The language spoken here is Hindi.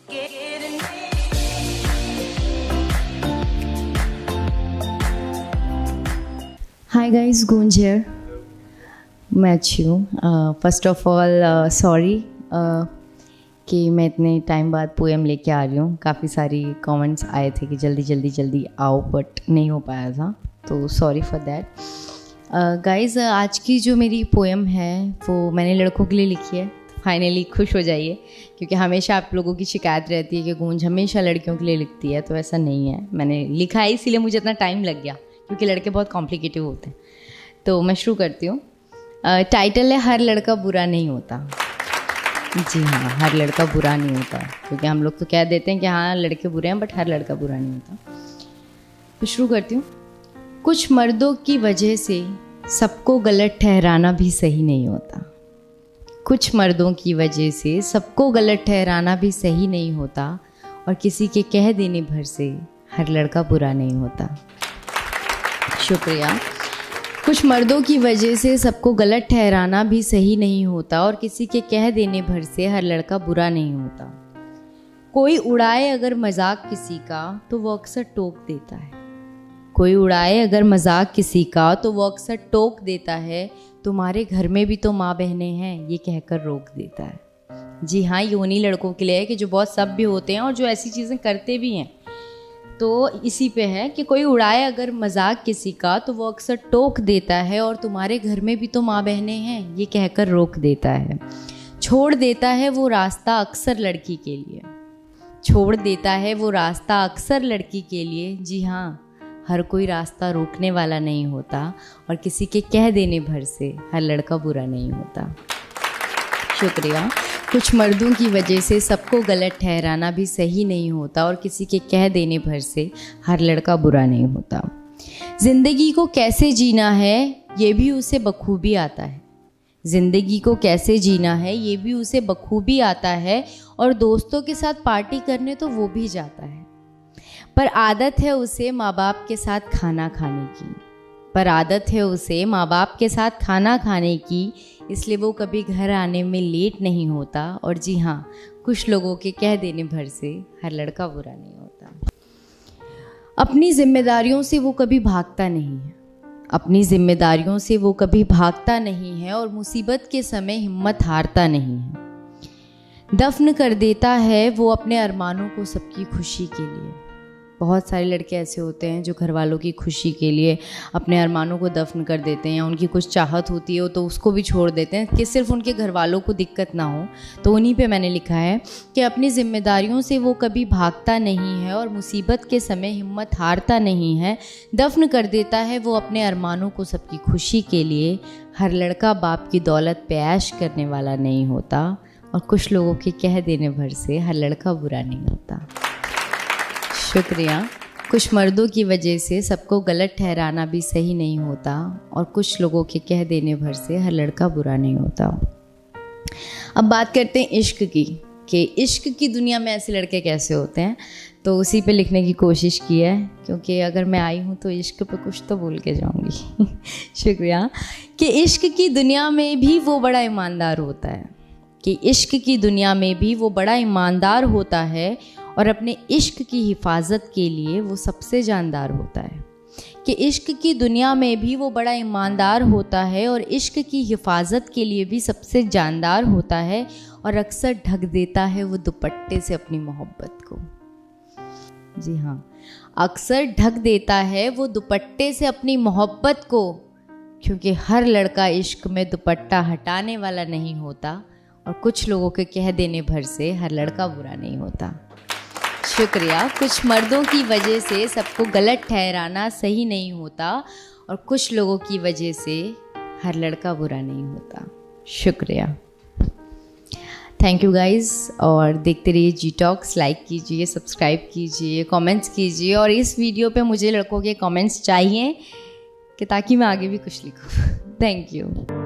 Hi guys, Gunj here. मैं अच्छी हूँ. फर्स्ट ऑफ ऑल सॉरी कि मैं इतने टाइम बाद पोएम लेके आ रही हूँ. काफ़ी सारी कमेंट्स आए थे कि जल्दी आओ, बट नहीं हो पाया था, तो सॉरी फॉर दैट. गाइज़, आज की जो मेरी पोएम है वो मैंने लड़कों के लिए लिखी है. फाइनली खुश हो जाइए, क्योंकि हमेशा आप लोगों की शिकायत रहती है कि गूंज हमेशा लड़कियों के लिए लिखती है, तो ऐसा नहीं है. मैंने लिखा है इसीलिए मुझे इतना टाइम लग गया, क्योंकि लड़के बहुत कॉम्प्लिकेटिव होते हैं. तो मैं शुरू करती हूँ. टाइटल है हर लड़का बुरा नहीं होता. जी हाँ, हर लड़का बुरा नहीं होता, क्योंकि हम लोग तो कह देते हैं कि हाँ लड़के बुरे हैं, बट हर लड़का बुरा नहीं होता. तो शुरू करती हूँ. कुछ मर्दों की वजह से सबको गलत ठहराना भी सही नहीं होता. कुछ मर्दों की वजह से सबको गलत ठहराना भी सही नहीं होता, और किसी के कह देने भर से हर लड़का बुरा नहीं होता. शुक्रिया. कुछ मर्दों की वजह से सबको गलत ठहराना भी सही नहीं होता, और किसी के कह देने भर से हर लड़का बुरा नहीं होता. कोई उड़ाए अगर मजाक किसी का तो वो अक्सर टोक देता है. कोई उड़ाए अगर मजाक किसी का तो वो अक्सर टोक देता है. तुम्हारे घर में भी तो माँ बहनें हैं, ये कहकर रोक देता है. जी हाँ, ये उन्हीं लड़कों के लिए है कि जो बहुत सभ्य होते हैं और जो ऐसी चीज़ें करते भी हैं. तो इसी पे है कि कोई उड़ाए अगर मजाक किसी का तो वो अक्सर टोक देता है, और तुम्हारे घर में भी तो माँ बहनें हैं, ये कहकर रोक देता है. छोड़ देता है वो रास्ता अक्सर लड़की के लिए. छोड़ देता है वो रास्ता अक्सर लड़की के लिए. जी हाँ, हर कोई रास्ता रोकने वाला नहीं होता, और किसी के कह देने भर से हर लड़का बुरा नहीं होता. शुक्रिया. कुछ मर्दों की वजह से सबको गलत ठहराना भी सही नहीं होता, और किसी के कह देने भर से हर लड़का बुरा नहीं होता. ज़िंदगी को कैसे जीना है ये भी उसे बखूबी आता है. ज़िंदगी को कैसे जीना है ये भी उसे बखूबी आता है, और दोस्तों के साथ पार्टी करने तो वो भी जाता है. पर आदत है उसे माँ बाप के साथ खाना खाने की. पर आदत है उसे माँ बाप के साथ खाना खाने की, इसलिए वो कभी घर आने में लेट नहीं होता. और जी हाँ, कुछ लोगों के कह देने भर से हर लड़का बुरा नहीं होता. अपनी जिम्मेदारियों से वो कभी भागता नहीं है. अपनी जिम्मेदारियों से वो कभी भागता नहीं है, और मुसीबत के समय हिम्मत हारता नहीं है. दफन कर देता है वो अपने अरमानों को सबकी खुशी के लिए. बहुत सारे लड़के ऐसे होते हैं जो घर वालों की खुशी के लिए अपने अरमानों को दफन कर देते हैं. उनकी कुछ चाहत होती है तो उसको भी छोड़ देते हैं कि सिर्फ उनके घर वालों को दिक्कत ना हो. तो उन्हीं पे मैंने लिखा है कि अपनी जिम्मेदारियों से वो कभी भागता नहीं है, और मुसीबत के समय हिम्मत हारता नहीं है. दफन कर देता है वो अपने अरमानों को सबकी खुशी के लिए. हर लड़का बाप की दौलत पे ऐश करने वाला नहीं होता, और कुछ लोगों के कह देने भर से हर लड़का बुरा नहीं होता. शुक्रिया. कुछ मर्दों की वजह से सबको गलत ठहराना भी सही नहीं होता, और कुछ लोगों के कह देने भर से हर लड़का बुरा नहीं होता. अब बात करते हैं इश्क की, कि इश्क की दुनिया में ऐसे लड़के कैसे होते हैं. तो उसी पे लिखने की कोशिश की है, क्योंकि अगर मैं आई हूँ तो इश्क पे कुछ तो बोल के जाऊँगी. शुक्रिया. कि इश्क की दुनिया में भी वो बड़ा ईमानदार होता है. कि इश्क की दुनिया में भी वो बड़ा ईमानदार होता है, और अपने इश्क की हिफाजत के लिए वो सबसे जानदार होता है. कि इश्क की दुनिया में भी वो बड़ा ईमानदार होता है, और इश्क की हिफाजत के लिए भी सबसे जानदार होता है, और अक्सर ढक देता है वो दुपट्टे से अपनी मोहब्बत को. जी हाँ, अक्सर ढक देता है वो दुपट्टे से अपनी मोहब्बत को, क्योंकि हर लड़का इश्क में दुपट्टा हटाने वाला नहीं होता, और कुछ लोगों के कह देने भर से हर लड़का बुरा नहीं होता. शुक्रिया. कुछ मर्दों की वजह से सबको गलत ठहराना सही नहीं होता, और कुछ लोगों की वजह से हर लड़का बुरा नहीं होता. शुक्रिया. Thank you guys. और देखते रहिए जी टॉक्स. लाइक कीजिए, सब्सक्राइब कीजिए, कमेंट्स कीजिए, और इस वीडियो पे मुझे लड़कों के कमेंट्स चाहिए कि ताकि मैं आगे भी कुछ लिखूँ. Thank you.